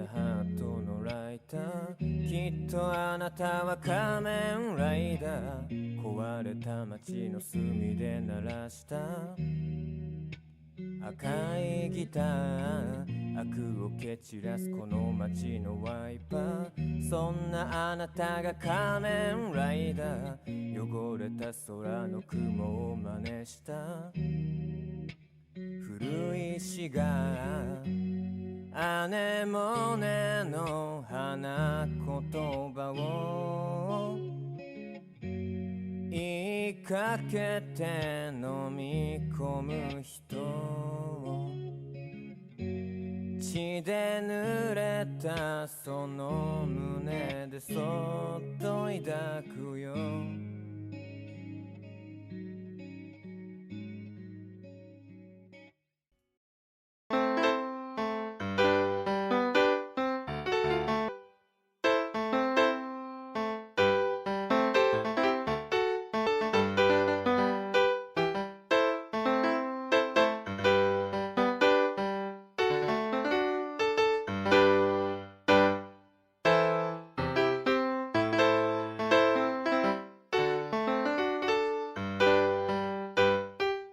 ハートのライター、きっとあなたは仮面ライダー。壊れた街の隅で鳴らした赤いギター、悪を蹴散らすこの街のワイパー。そんなあなたが仮面ライダー、汚れた空の雲を真似した古い詩がアネモネの花言葉を言いかけて飲み込む人を、血で濡れたその胸でそっと抱くよ。